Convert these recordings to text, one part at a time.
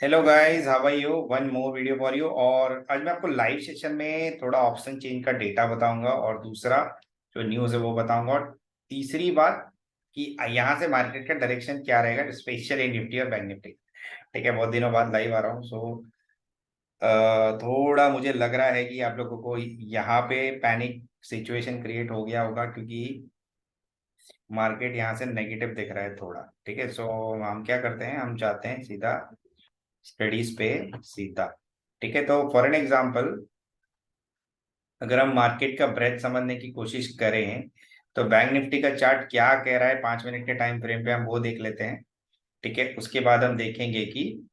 Hello guys, how are you? One more video for you. और आज मैं आपको लाइव सेशन में थोड़ा ऑप्शन चेंज का डेटा बताऊंगा, और दूसरा जो न्यूज़ है वो बताऊंगा, और तीसरी बात कि यहाँ से मार्केट का डायरेक्शन क्या रहेगा, स्पेशली निफ्टी और बैंक निफ्टी। ठीक है, बहुत दिनों बाद लाइव आ रहा हूँ। थोड़ा मुझे लग रहा है कि आप लोगों को यहाँ पे पैनिक सिचुएशन क्रिएट हो गया होगा, क्योंकि मार्केट यहाँ से नेगेटिव दिख रहा है थोड़ा। ठीक है, सो हम क्या करते हैं, हम चाहते हैं सीधा स्टडीज पे सीधा। ठीक है, तो फॉर एन एग्जांपल, अगर हम मार्केट का ब्रेथ समझने की कोशिश करें तो बैंक निफ्टी का चार्ट क्या कह रहा है 5 मिनट के टाइम फ्रेम पे, हम वो देख लेते हैं। ठीक है, उसके बाद हम देखेंगे कि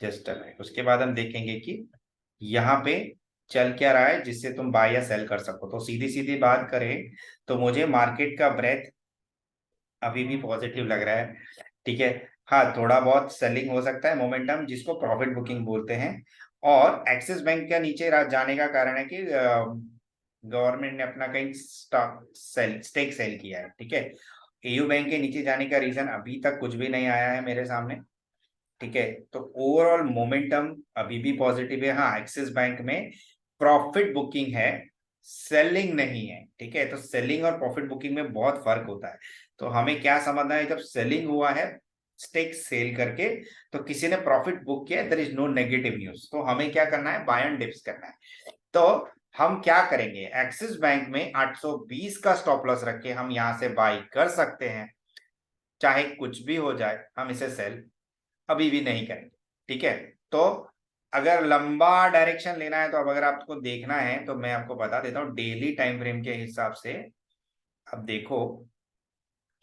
जस्ट उसके बाद हम देखेंगे कि यहाँ पे चल क्या रहा है जिससे तुम बाय या सेल कर सको। तो सीधी सीधी बात करें तो मुझे मार्केट का ब्रेथ अभी भी पॉजिटिव लग रहा है। ठीक है, हाँ, थोड़ा बहुत सेलिंग हो सकता है, मोमेंटम जिसको प्रॉफिट बुकिंग बोलते हैं। और एक्सिस बैंक का नीचे जाने का कारण है कि गवर्नमेंट ने अपना कहीं स्टेक सेल किया है। ठीक है, एयू बैंक के नीचे जाने का रीजन अभी तक कुछ भी नहीं आया है मेरे सामने। ठीक है, तो ओवरऑल मोमेंटम अभी भी पॉजिटिव है। हाँ, एक्सिस बैंक में प्रॉफिट बुकिंग है, सेलिंग नहीं है। ठीक है, तो सेलिंग और प्रॉफिट बुकिंग में बहुत फर्क होता है। तो हमें क्या समझना है, जब सेलिंग हुआ है स्टेक सेल करके, तो किसी ने प्रॉफिट बुक किया, there is no negative news, तो हमें क्या करना है, बाय एंड डिप्स करना है। तो हम क्या करेंगे, एक्सिस बैंक में 820 का स्टॉप लॉस रख के हम यहां से बाई कर सकते हैं। चाहे कुछ भी हो जाए, हम इसे सेल अभी भी नहीं करेंगे। ठीक है, तो अगर लंबा डायरेक्शन लेना है, तो अब अगर आपको देखना है तो मैं आपको बता देता हूँ डेली टाइम फ्रेम के हिसाब से। अब देखो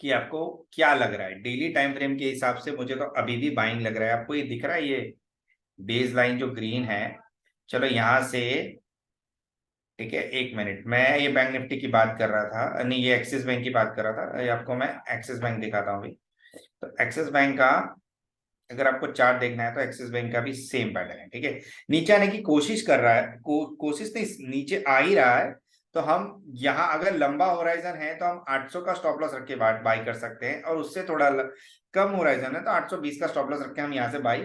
कि आपको क्या लग रहा है डेली टाइम फ्रेम के हिसाब से। मुझे तो अभी भी बाइंग लग रहा है। आपको ये दिख रहा है, ये बेस लाइन जो ग्रीन है। चलो यहां से, ठीक है, एक मिनट, मैं ये बैंक निफ्टी की बात कर रहा था, नहीं ये एक्सिस बैंक की बात कर रहा था। ये आपको मैं एक्सिस बैंक दिखाता हूँ अभी। तो एक्सिस बैंक का अगर आपको चार्ट देखना है तो एक्सिस बैंक का भी सेम पैटर्न है। ठीक है, नीचे आने की कोशिश कर रहा है, कोशिश नहीं, नीचे आ ही रहा है। तो हम यहाँ अगर लंबा होराइजन है तो हम 800 का स्टॉप लॉस रख के बाई कर सकते हैं, और उससे थोड़ा कम होराइजन है तो 820 का स्टॉप लॉस रख के हम यहाँ से बाई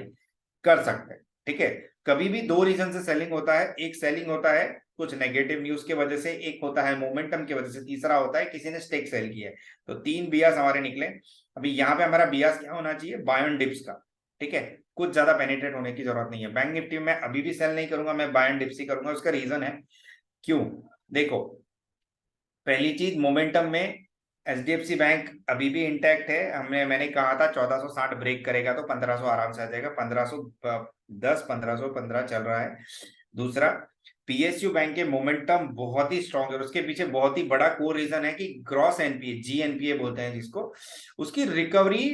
कर सकते हैं। ठीक है, कभी भी दो रीजन से सेलिंग होता है, एक सेलिंग होता है कुछ नेगेटिव न्यूज की वजह से, एक होता है मोमेंटम की वजह से, तीसरा होता है किसी ने स्टेक सेल किया है। तो तीन बियास हमारे निकले। अभी यहाँ पे हमारा बियास क्या होना चाहिए, बाय ऑन डिप्स का। ठीक है, कुछ ज्यादा पेनिट्रेट होने की जरूरत नहीं है। बैंक निफ्टी में अभी भी सेल नहीं करूंगा, मैं बाय ऑन डिप्स ही करूंगा। उसका रीजन है क्यों, देखो, पहली चीज मोमेंटम में एचडीएफसी बैंक अभी भी इंटैक्ट है। मैंने कहा था 1460 ब्रेक करेगा तो 1500 आराम से आ जाएगा। 1510 1515 चल रहा है। दूसरा, पीएसयू बैंक के मोमेंटम बहुत ही स्ट्रांग है, और उसके पीछे बहुत ही बड़ा कोर रीजन है कि ग्रॉस एनपीए, जीएनपीए बोलते हैं जिसको, उसकी रिकवरी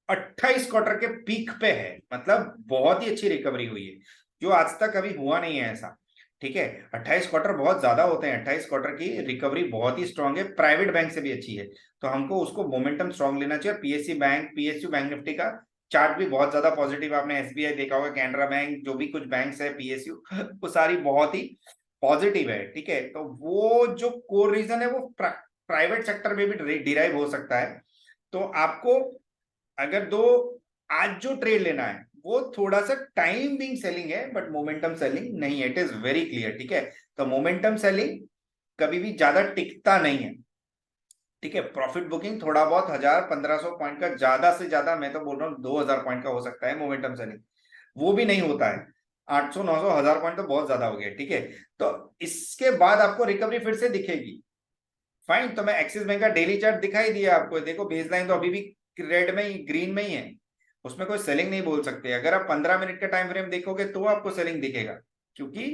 28 क्वार्टर के पीक पे है। मतलब बहुत ही अच्छी रिकवरी हुई है, जो आज तक कभी हुआ नहीं है ऐसा। ठीक है, 28 क्वार्टर बहुत ज्यादा होते हैं, 28 क्वार्टर की रिकवरी बहुत ही स्ट्रांग है, प्राइवेट बैंक से भी अच्छी है। तो हमको उसको मोमेंटम स्ट्रांग लेना चाहिए। पीएसयू बैंक निफ्टी का चार्ट भी बहुत ज्यादा पॉजिटिव। आपने एसबीआई देखा होगा, कैनरा बैंक, जो भी कुछ बैंक्स है पीएसयू, वो सारी बहुत ही पॉजिटिव है। ठीक है, तो वो जो कोर रीजन है वो प्राइवेट सेक्टर में भी डिराइव हो सकता है। तो आपको अगर दो आज जो ट्रेड लेना है वो थोड़ा सा टाइम बिंग सेलिंग है, बट मोमेंटम सेलिंग नहीं है। It is very clear. ठीक है, तो मोमेंटम सेलिंग कभी भी ज्यादा टिकता नहीं है। ठीक है, प्रॉफिट बुकिंग थोड़ा बहुत 1000 1500 पॉइंट का, ज्यादा से ज्यादा मैं तो बोल रहा हूँ 2000 पॉइंट का हो सकता है मोमेंटम सेलिंग, वो भी नहीं होता है। 800 900 1000 पॉइंट तो बहुत ज्यादा हो गया। ठीक है, तो इसके बाद आपको रिकवरी फिर से दिखेगी। फाइन, तो मैं एक्सिस बैंक का डेली चार्ट दिखाई दिया आपको, देखो बेस लाइन तो अभी भी रेड में ही, ग्रीन में ही है, उसमें कोई सेलिंग नहीं बोल सकते। अगर आप 15 मिनट का टाइम फ्रेम देखोगे तो आपको सेलिंग दिखेगा, क्योंकि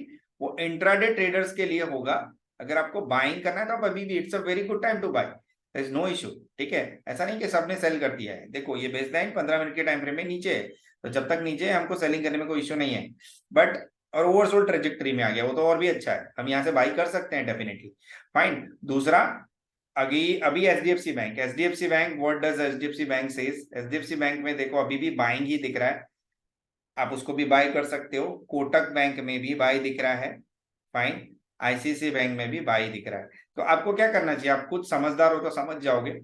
वो इंट्राडे ट्रेडर्स के लिए होगा। अगर आपको बाइंग करना है तो आप अभी भी, it's a very good time to buy, there is no issue. ठीक है, ऐसा नहीं कि सबने सेल कर दिया है। देखो ये बेस लाइन 15 मिनट के टाइम फ्रेम में नीचे है, तो जब तक नीचे है हमको सेलिंग करने में कोई इशू नहीं है। बट और ओवरसोल्ड ट्रेजेक्टरी में आ गया वो तो और भी अच्छा है, हम यहाँ से बाई कर सकते हैं डेफिनेटली। फाइन, दूसरा, अभी अभी HDFC bank, what does HDFC bank says, HDFC bank में देखो अभी भी बाइंग ही दिख रहा है, आप उसको भी बाय कर सकते हो। कोटक बैंक में भी बाय दिख रहा है। फाइन, आईसीआईसी बैंक में भी बाय दिख रहा है। तो आपको क्या करना चाहिए, आप खुद समझदार हो तो समझ जाओगे,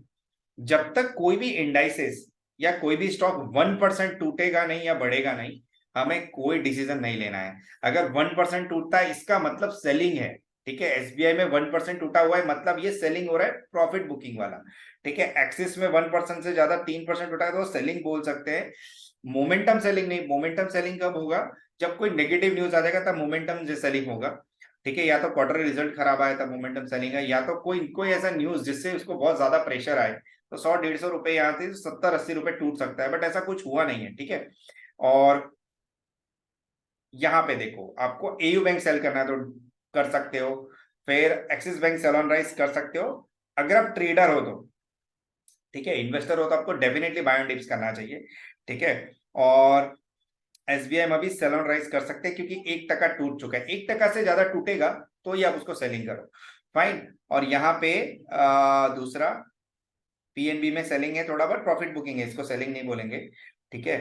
जब तक कोई भी इंडाइसेस या कोई भी स्टॉक 1% टूटेगा नहीं या बढ़ेगा नहीं, हमें कोई डिसीजन नहीं लेना है। अगर 1% टूटता है इसका मतलब सेलिंग है, ठीक है। एसबीआई में 1% टूटा हुआ है मतलब ये सेलिंग हो रहा है, प्रॉफिट बुकिंग वाला, ठीक है। एक्सिस में 1% से ज्यादा 3% टूटा है तो सेलिंग बोल सकते हैं, मोमेंटम सेलिंग नहीं। मोमेंटम सेलिंग कब होगा, जब कोई नेगेटिव न्यूज आ जाएगा तब मोमेंटम सेलिंग होगा, ठीक है। या तो क्वार्टर रिजल्ट खराब आया तब मोमेंटम सेलिंग है, या तो कोई कोई ऐसा न्यूज जिससे उसको बहुत ज्यादा प्रेशर आए, तो 100-150 रुपए यहाँ से 70-80 रुपए टूट सकता है, बट ऐसा कुछ हुआ नहीं है, ठीक है। और यहाँ पे देखो, आपको एयू बैंक सेल करना है तो कर सकते हो, फिर Axis bank sell on rise कर सकते हो, अगर आप ट्रेडर हो तो, ठीक है। इन्वेस्टर हो तो आपको डेफिनेटली बाय ऑन डिप्स करना चाहिए, ठीक है। और एसबीआई में भी सेल ऑन राइज कर सकते हैं क्योंकि 1% टूट चुका है, 1% से ज्यादा टूटेगा तो ही आप उसको सेलिंग करो, फाइन। और यहाँ पे दूसरा पीएनबी में सेलिंग है, थोड़ा बहुत प्रॉफिट बुकिंग है, इसको सेलिंग नहीं बोलेंगे, ठीक है।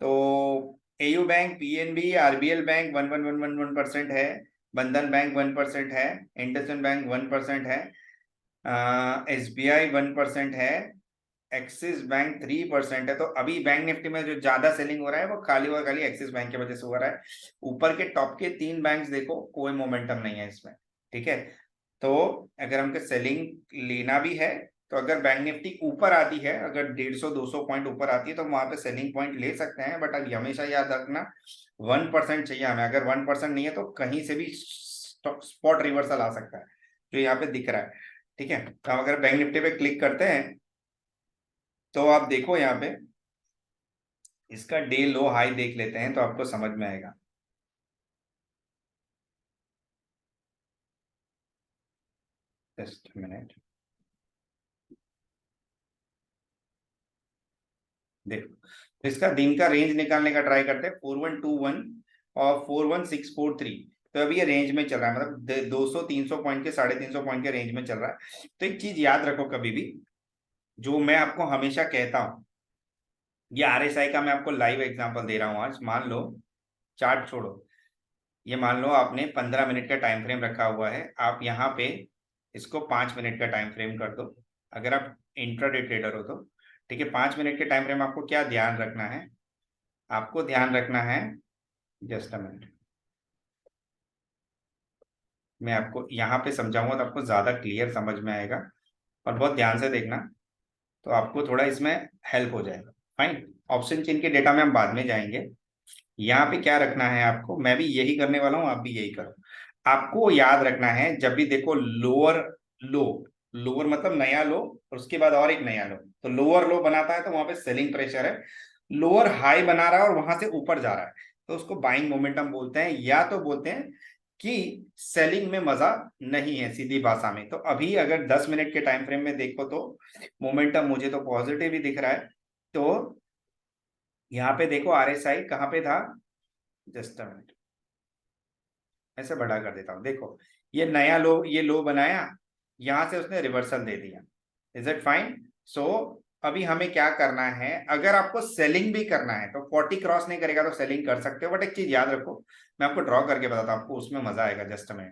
तो AU bank, PNB, RBL bank 1.111% है, बंधन बैंक 1% है, इंडसइंड बैंक 1% है, एसबीआई 1% है, एक्सिस बैंक 3% है। तो अभी बैंक निफ्टी में जो ज्यादा सेलिंग हो रहा है वो खाली और खाली एक्सिस बैंक की वजह से हो रहा है। ऊपर के टॉप के 3 बैंक्स देखो, कोई मोमेंटम नहीं है इसमें, ठीक है। तो अगर हमको सेलिंग लेना भी है तो अगर बैंक निफ्टी ऊपर आती है, अगर 150-200 पॉइंट ऊपर आती है तो वहां पे सेलिंग पॉइंट ले सकते हैं, बट अब हमेशा याद रखना 1% चाहिए हमें। अगर 1% नहीं है तो कहीं से भी स्पॉट रिवर्सल आ सकता है, जो यहाँ पे दिख रहा है, ठीक है। तो हम अगर बैंक निफ्टी पे क्लिक करते हैं तो आप देखो यहाँ पे इसका डे लो हाई देख लेते हैं तो आपको समझ में आएगा। जस्ट मिनट, देखो तो इसका दिन का रेंज निकालने का ट्राई करते हैं, 4121 और 41643। तो अभी ये रेंज में चल रहा है, मतलब 200-300 पॉइंट के 350 पॉइंट के रेंज में चल रहा है। तो एक चीज याद रखो कभी भी, जो मैं आपको हमेशा कहता हूँ, ये आरएसआई का मैं आपको लाइव एग्जांपल दे रहा हूँ आज। मान लो, चार्ट छोड़ो, ये मान लो आपने 15 मिनट का टाइम फ्रेम रखा हुआ है, आप यहाँ पे इसको 5 मिनट का टाइम फ्रेम कर दो, अगर आप इंट्राडे ट्रेडर हो तो, ठीक है। 5 मिनट के टाइम फ्रेम आपको क्या ध्यान रखना है, आपको ध्यान रखना है, जस्ट अ मिनट, मैं आपको यहाँ पे समझाऊंगा तो आपको ज्यादा क्लियर समझ में आएगा, और बहुत ध्यान से देखना, तो आपको थोड़ा इसमें हेल्प हो जाएगा, फाइन। ऑप्शन चेन के डेटा में हम बाद में जाएंगे। यहाँ पे क्या रखना है आपको, मैं भी यही करने वाला हूँ, आप भी यही करो। आपको याद रखना है जब भी देखो लोअर लो, लोअर मतलब नया लो और उसके बाद और एक नया लो, तो लोअर लो बनाता है तो वहां पे सेलिंग प्रेशर है, लोअर हाई बना रहा है और वहां से ऊपर जा रहा है तो उसको बाइंग मोमेंटम बोलते हैं, या तो बोलते हैं कि सेलिंग में मजा नहीं है, सीधी भाषा में। तो अभी अगर 10 मिनट के टाइम फ्रेम में देखो तो मोमेंटम मुझे तो पॉजिटिव ही दिख रहा है। तो यहाँ पे देखो आरएसआई कहाँ पे था, जस्ट अ मिनट, ऐसे बड़ा कर देता हूँ, देखो ये नया लो, ये लो बनाया, यहां से उसने रिवर्सल दे दिया, इज इट फाइन। सो अभी हमें क्या करना है, अगर आपको सेलिंग भी करना है तो 40 क्रॉस नहीं करेगा तो सेलिंग कर सकते हो, बट एक चीज याद रखो, मैं आपको ड्रॉ करके बताता हूँ, आपको उसमें मजा आएगा, जस्ट में।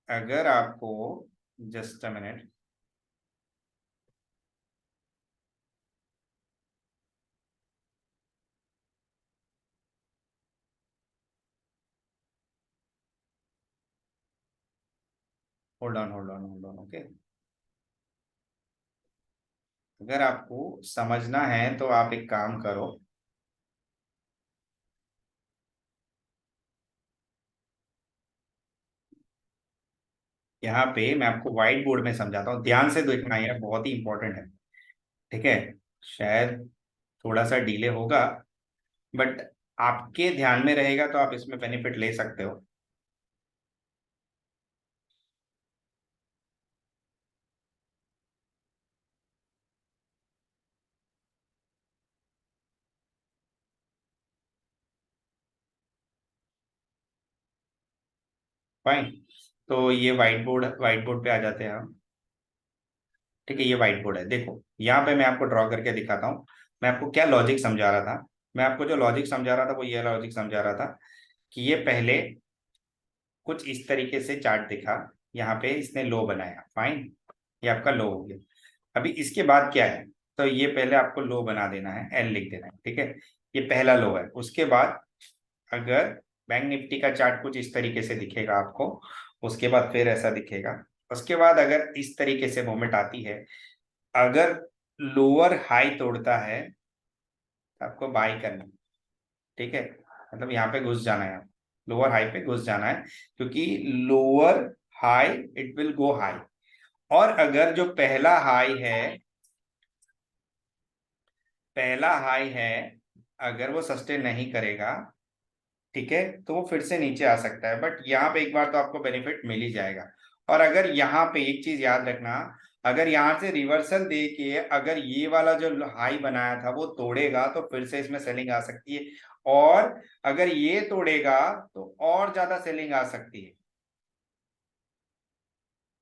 अगर आपको, just a minute, hold on hold on hold on, okay. अगर आपको समझना है तो आप एक काम करो, यहाँ पे मैं आपको व्हाइट बोर्ड में समझाता हूँ, ध्यान से देखना, ये बहुत ही इंपॉर्टेंट है, ठीक है। शायद थोड़ा सा डिले होगा, बट आपके ध्यान में रहेगा तो आप इसमें बेनिफिट ले सकते हो। फाइन। तो ये व्हाइट बोर्ड पे आ जाते हैं हम, ठीक है। ये व्हाइट बोर्ड है, देखो यहाँ पे मैं आपको ड्रॉ करके दिखाता हूँ, मैं आपको क्या लॉजिक समझा रहा था। मैं आपको जो लॉजिक समझा रहा था वो ये लॉजिक समझा रहा था कि ये पहले कुछ इस तरीके से चार्ट दिखा, यहाँ पे इसने लो बनाया, फाइन, ये आपका लो हो गया। अभी इसके बाद क्या है, तो ये पहले आपको लो बना देना है, एल लिख देना है, ठीक है। ये पहला लो है। उसके बाद अगर बैंक निफ्टी का चार्ट कुछ इस तरीके से दिखेगा आपको, उसके बाद फिर ऐसा दिखेगा। उसके बाद अगर इस तरीके से मूवमेंट आती है, अगर लोअर हाई तोड़ता है तो आपको बाई करना है, ठीक है। मतलब यहाँ पे घुस जाना है, लोअर हाई पे घुस जाना है, क्योंकि lower high it will go high. और अगर जो पहला हाई है अगर वो सस्टेन नहीं करेगा, ठीक है, तो वो फिर से नीचे आ सकता है, बट यहाँ पे एक बार तो आपको बेनिफिट मिल ही जाएगा। और अगर यहाँ पे एक चीज याद रखना, अगर यहाँ से रिवर्सल दे के अगर ये वाला जो हाई बनाया था वो तोड़ेगा तो फिर से इसमें सेलिंग आ सकती है, और अगर ये तोड़ेगा तो और ज्यादा सेलिंग आ सकती है,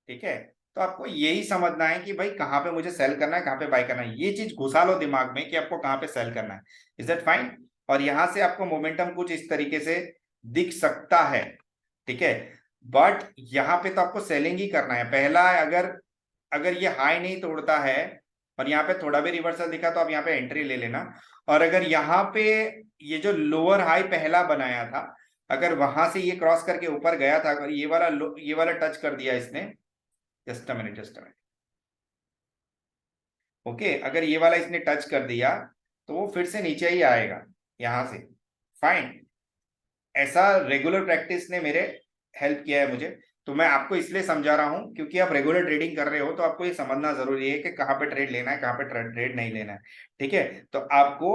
ठीक है। तो आपको यही समझना है कि भाई कहाँ पे मुझे सेल करना है, कहाँ पे बाय करना है, ये चीज घुसा लो दिमाग में कि आपको कहाँ पे सेल करना है। Is that fine? और यहां से आपको मोमेंटम कुछ इस तरीके से दिख सकता है, ठीक है। बट यहाँ पे तो आपको सेलिंग ही करना है। पहला अगर अगर ये हाई नहीं तोड़ता है और यहाँ पे थोड़ा भी रिवर्सल दिखा तो आप यहाँ पे एंट्री ले लेना। और अगर यहाँ पे ये जो लोअर हाई पहला बनाया था, अगर वहां से ये क्रॉस करके ऊपर गया था, अगर ये वाला टच कर दिया इसने, just a minute, just a minute, okay, अगर ये वाला इसने टच कर दिया तो वो फिर से नीचे ही आएगा यहां से। फाइन। ऐसा रेगुलर प्रैक्टिस ने मेरे हेल्प किया है मुझे। तो मैं आपको इसलिए समझा रहा हूं क्योंकि आप रेगुलर ट्रेडिंग कर रहे हो, तो आपको ये समझना जरूरी है कि कहाँ पे ट्रेड लेना है, कहाँ पे ट्रेड नहीं लेना है, ठीक है। तो आपको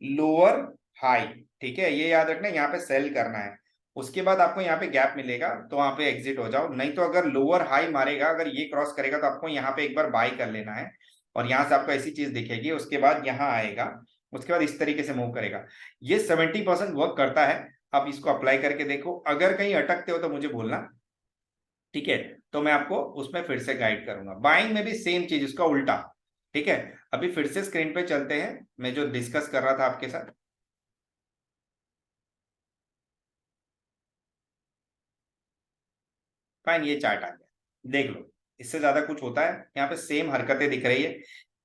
लोअर हाई, ठीक है, ये याद रखना, यहाँ पे सेल करना है। उसके बाद आपको यहाँ पे गैप मिलेगा तो वहां पे एग्जिट हो जाओ, नहीं तो अगर लोअर हाई मारेगा, अगर ये क्रॉस करेगा तो आपको यहाँ पे एक बार बाई कर लेना है। और यहाँ से आपको ऐसी चीज दिखेगी, उसके बाद यहाँ आएगा, उसके बाद इस तरीके से मूव करेगा। ये 70% वर्क करता है। आप इसको अप्लाई करके देखो, अगर कहीं अटकते हो तो मुझे बोलना, ठीक है। तो मैं आपको उसमें फिर से गाइड करूंगा। बाइंग में भी सेम चीज, उसका उल्टा, ठीक है। अभी फिर से स्क्रीन पे चलते हैं, मैं जो डिस्कस कर रहा था आपके साथ। फाइन, ये चार्ट आ गया, देख लो। इससे ज्यादा कुछ होता है? यहाँ पे सेम हरकतें दिख रही है,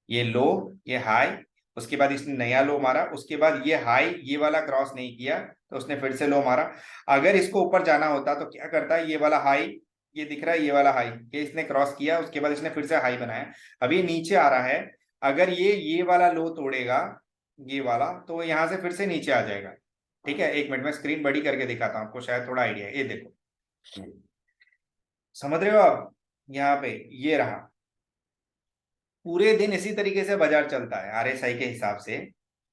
ये लो, ये हाई, उसके बाद इसने नया लो मारा, उसके बाद ये हाई ये वाला क्रॉस नहीं किया तो उसने फिर से लो मारा। अगर इसको ऊपर जाना होता तो क्या करता है, ये वाला हाई, ये दिख रहा है, ये वाला हाई, ये इसने क्रॉस किया, उसके बाद इसने फिर से हाई बनाया। अब ये नीचे आ रहा है, अगर ये वाला लो तोड़ेगा, ये वाला, तो यहां से फिर से नीचे आ जाएगा, ठीक है। एक मिनट में स्क्रीन बड़ी करके दिखाता हूँ आपको, शायद थोड़ा आइडिया है। ये देखो, समझ रहे हो आप? यहाँ पे ये रहा, पूरे दिन इसी तरीके से बाजार चलता है आरएसआई के हिसाब से।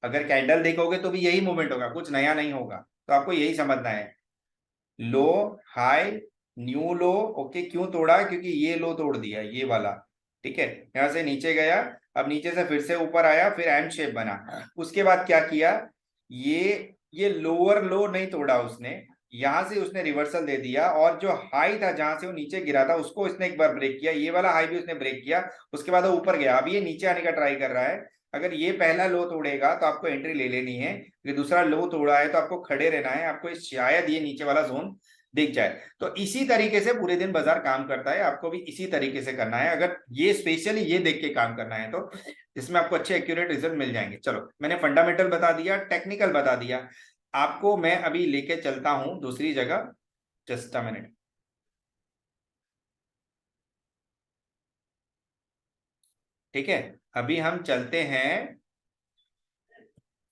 अगर कैंडल देखोगे तो भी यही मूवमेंट होगा, कुछ नया नहीं होगा। तो आपको यही समझना है, लो, हाई, न्यू लो, ओके। क्यों तोड़ा? क्योंकि ये लो तोड़ दिया, ये वाला, ठीक है। यहां से नीचे गया, अब नीचे से फिर से ऊपर आया, फिर एम शेप बना। उसके बाद क्या किया, ये लोअर लो नहीं तोड़ा उसने, यहां से उसने रिवर्सल दे दिया, और जो हाई था जहां से वो नीचे गिरा था उसको इसने एक बार ब्रेक किया, ये वाला हाई भी उसने ब्रेक किया। उसके बाद वो ऊपर गया, अब ये नीचे आने का ट्राई कर रहा है। अगर ये पहला लो तोड़ेगा तो आपको एंट्री ले लेनी है, ये दूसरा लो तोड़ा है तो आपको खड़े रहना है, आपको शायद ये नीचे वाला जोन दिख जाए। तो इसी तरीके से पूरे दिन बाजार काम करता है, आपको भी इसी तरीके से करना है। अगर ये स्पेशली ये देख के काम करना है तो इसमें आपको अच्छे एक्यूरेट रिजल्ट मिल जाएंगे। चलो, मैंने फंडामेंटल बता दिया, टेक्निकल बता दिया, आपको मैं अभी लेके चलता हूं दूसरी जगह। जस्ट अ मिनट, ठीक है। अभी हम चलते हैं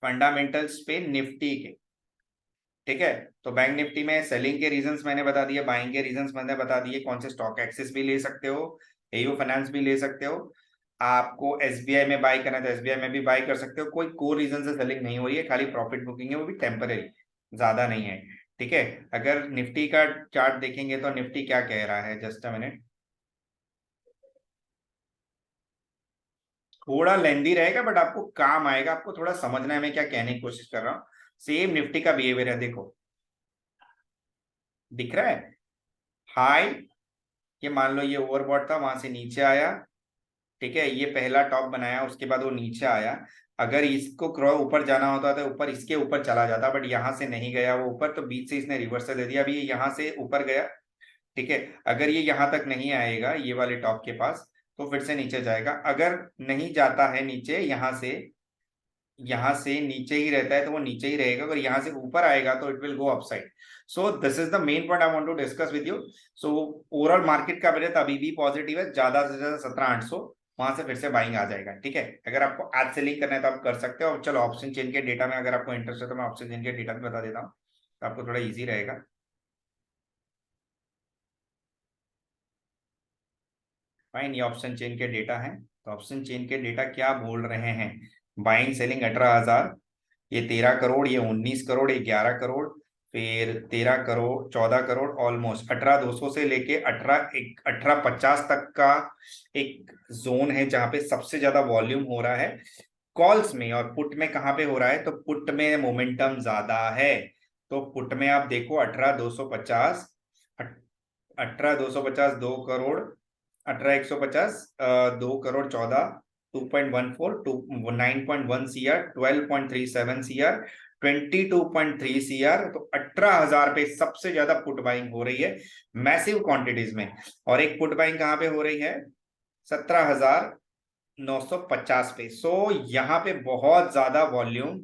फंडामेंटल्स पे निफ्टी के, ठीक है। तो बैंक निफ्टी में सेलिंग के रीजंस मैंने बता दिए, बाइंग के रीजंस मैंने बता दिए, कौन से स्टॉक एक्सिस भी ले सकते हो, एयू फाइनेंस भी ले सकते हो। आपको एसबीआई में बाई करना है तो एसबीआई में भी बाई कर सकते हो, कोई कोर रीजन से सेलिंग नहीं हो रही है, खाली प्रॉफिट बुकिंग है, वो भी टेम्पररी, ज्यादा नहीं है, ठीक है। अगर निफ्टी का चार्ट देखेंगे तो निफ्टी क्या कह रहा है, जस्ट अ मिनट, थोड़ा लेंदी रहेगा बट आपको काम आएगा, आपको थोड़ा समझना है मैं क्या कहने की कोशिश कर रहा हूँ। सेम निफ्टी का बिहेवियर है, देखो, दिख रहा है, हाई, ये मान लो ये ओवरबॉट था, वहां से नीचे आया, ठीक है, ये पहला टॉप बनाया, उसके बाद वो नीचे आया। अगर इसको क्रॉ ऊपर जाना होता तो ऊपर, इसके ऊपर चला जाता, बट यहाँ से नहीं गया वो ऊपर, तो बीच से इसने रिवर्सल दे दिया। अभी ये यहाँ से ऊपर गया, ठीक है। अगर ये यहाँ तक नहीं आएगा, ये वाले टॉप के पास, तो फिर से नीचे जाएगा। अगर नहीं जाता है नीचे, यहाँ से नीचे ही रहता है तो वो नीचे ही रहेगा। अगर यहाँ से ऊपर आएगा तो it will go upside. So this is the main point I want to discuss with you. So overall market का ब्रेथ अभी भी पॉजिटिव है, ज्यादा से ज्यादा 17,800, वहां से फिर से बाइंग आ जाएगा। ठीक है, अगर आपको आज सेलिंग करना है तो आप कर सकते हो। चलो ऑप्शन चेन के डेटा में अगर आपको इंटरेस्ट है तो मैं ऑप्शन चेन के डेटा भी बता देता हूँ, तो आपको थोड़ा ईजी रहेगा। फाइन, ये ऑप्शन चेन के डेटा है। तो ऑप्शन चेन के डेटा क्या बोल रहे हैं? बाइंग सेलिंग 18,000, ये 13 करोड़, ये 19 करोड़, ये 11 करोड़, फिर 13 करोड़, 14 करोड़, ऑलमोस्ट 18,200 से लेके 1850 तक का एक जोन है जहां पे सबसे ज्यादा वॉल्यूम हो रहा है कॉल्स में। और पुट में कहाँ पे हो रहा है? तो पुट में मोमेंटम ज्यादा है। तो पुट में आप देखो 18,250, 18,250 2 crore, 18,150 2 crore 14, 2.14, 9.1 CR, 12.37 CR, 22.3 CR। तो 18,000 पे सबसे ज्यादा पुट बाइंग हो रही है मैसिव क्वांटिटीज में। और एक पुट बाइंग कहाँ पे हो रही है? 17,950 पे। सो यहाँ पे बहुत ज्यादा वॉल्यूम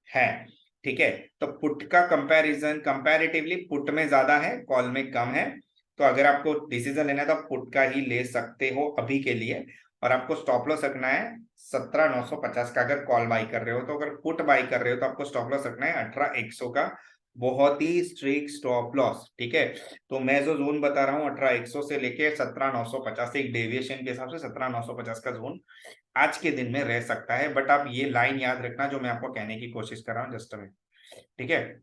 है। ठीक है, तो पुट का कंपैरिजन कंपैरेटिवली पुट में ज्यादा है, कॉल में कम है। तो अगर आपको डिसीजन लेना है तो आप पुट का ही ले सकते हो अभी के लिए। और आपको स्टॉप लॉस रखना है 17,950 का अगर कॉल बाई कर रहे हो। तो अगर पुट बाई कर रहे हो तो आपको स्टॉप लॉस रखना है 18,100 का, बहुत ही स्ट्रिक्ट स्टॉप लॉस। ठीक है, तो मैं जो जोन बता रहा हूँ 18,100 से लेके 17,950, एक डेविएशन के हिसाब से 17,950 का जोन आज के दिन में रह सकता है। बट आप ये लाइन याद रखना जो मैं आपको कहने की कोशिश कर रहा हूँ जस्ट में। ठीक है,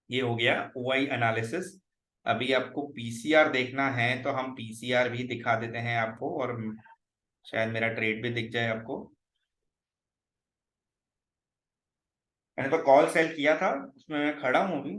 ये हो गया ओआई एनालिसिस। अभी आपको पीसीआर देखना है तो हम पीसीआर भी दिखा देते हैं आपको, और शायद मेरा ट्रेड भी दिख जाए आपको। मैंने तो कॉल सेल किया था, उसमें मैं खड़ा हूँ अभी।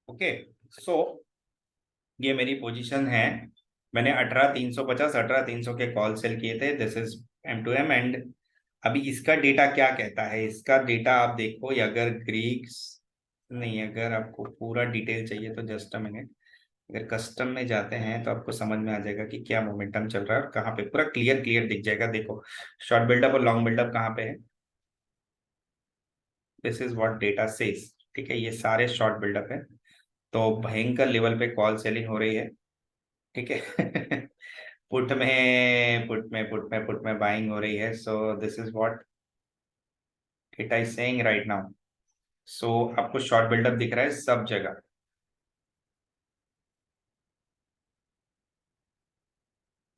ओके, सो ये मेरी पोजीशन है। मैंने 18,350, 18,300 के कॉल सेल किए थे। This is M2M। एंड अभी इसका डेटा क्या कहता है? इसका डेटा आप देखो, ये अगर ग्रीक्स नहीं, अगर आपको पूरा डिटेल चाहिए तो जस्ट अ मिनट। अगर कस्टम में जाते हैं तो आपको समझ में आ जाएगा कि क्या मोमेंटम चल रहा है और कहाँ पे, पूरा क्लियर क्लियर दिख जाएगा। देखो शॉर्ट बिल्डअप और लॉन्ग बिल्डअप कहाँ पे है। This is what data says. ठीक है, ये सारे शॉर्ट बिल्डअप है। तो भयंकर लेवल पे कॉल सेलिंग हो रही है। ठीक है पुट में बाइंग हो रही है। So this is what data is saying right now. So आपको शॉर्ट बिल्डअप दिख रहा है सब जगह।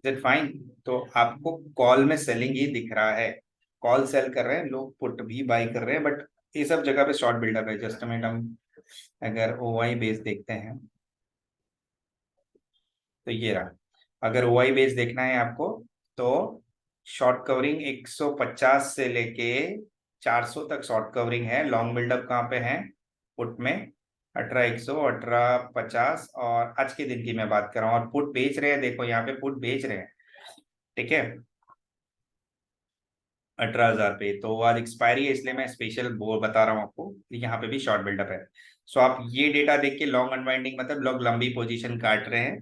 Is it fine? तो आपको कॉल में सेलिंग ही दिख रहा है, कॉल सेल कर रहे हैं लोग, पुट भी बाई कर रहे हैं, बट ये सब जगह पे शॉर्ट बिल्डअप है। जस्ट मिनट, हम अगर ओआई बेस देखते हैं तो ये रहा। अगर ओआई बेस देखना है आपको तो शॉर्ट कवरिंग 150 से लेके 400 तक शॉर्ट कवरिंग है। लॉन्ग बिल्डअप कहाँ पे है? पुट में 18,100, 1850, और आज के दिन की मैं बात कर रहा हूँ। और पुट बेच रहे हैं, देखो यहाँ पे पुट बेच रहे हैं। ठीक है, 18,000 पे। तो आज एक्सपायरी है इसलिए मैं स्पेशल वो बता रहा हूँ आपको, यहाँ पे भी शॉर्ट बिल्डअप है। सो आप ये डेटा देख के लॉन्ग अनवाइंडिंग, मतलब लोग लंबी पोजीशन काट रहे हैं।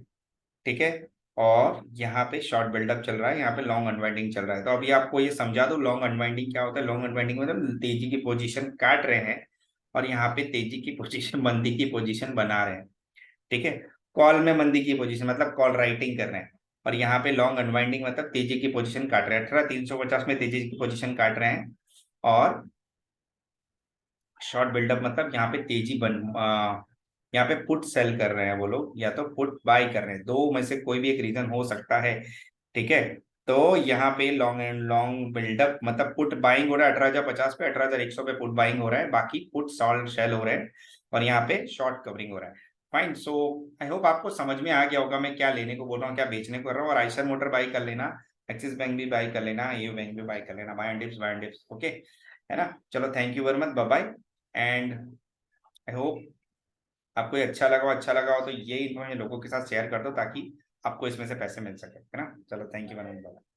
ठीक है, और यहाँ पे शॉर्ट बिल्डअप चल रहा है, यहाँ पे लॉन्ग अनवाइंडिंग चल रहा है। तो अभी आपको ये समझा दो लॉन्ग अनवाइंडिंग क्या होता है। लॉन्ग अनवाइंडिंग मतलब तेजी की पोजीशन काट रहे हैं और यहाँ पे तेजी की पोजीशन मंदी की पोजीशन बना रहे हैं। ठीक है, कॉल में मंदी की पोजीशन मतलब कॉल राइटिंग कर रहे हैं। और यहाँ पे लॉन्ग अनवाइंडिंग मतलब तेजी की पोजीशन काट रहे हैं, 18,350 में तेजी की पोजीशन काट रहे हैं। और शॉर्ट बिल्डअप मतलब यहाँ पे तेजी यहाँ पे पुट सेल कर रहे हैं वो लोग, या तो पुट बाय कर रहे हैं, दो में से कोई भी एक रीजन हो सकता है। ठीक है, तो यहाँ पे लॉन्ग एंड लॉन्ग बिल्डअप मतलब पुट बाइंग हो रहा है 18,050 पे, 18,100 पे पुट बाइंग हो रहा है, बाकी पुट सॉल्ट सेल हो रहे हैं। और यहाँ पे शॉर्ट कवरिंग हो रहा है। फाइन। सो आई होप आपको समझ में आ गया होगा मैं क्या लेने को बोल रहा हूँ, क्या बेचने को कर रहा हूँ। और आयशर मोटर बाई कर लेना, एक्सिस बैंक भी बाई कर लेना, एयू बैंक भी बाई कर लेना, बाय एंड डिप्स, ओके, है ना। चलो, thank you very much, bye bye. And I hope आपको ये अच्छा लगा हो तो ये इन्फॉर्मेशन लोगों के साथ शेयर कर दो, ताकि आपको इसमें से पैसे मिल सके, है ना। चलो, थैंक यू वेरी मच।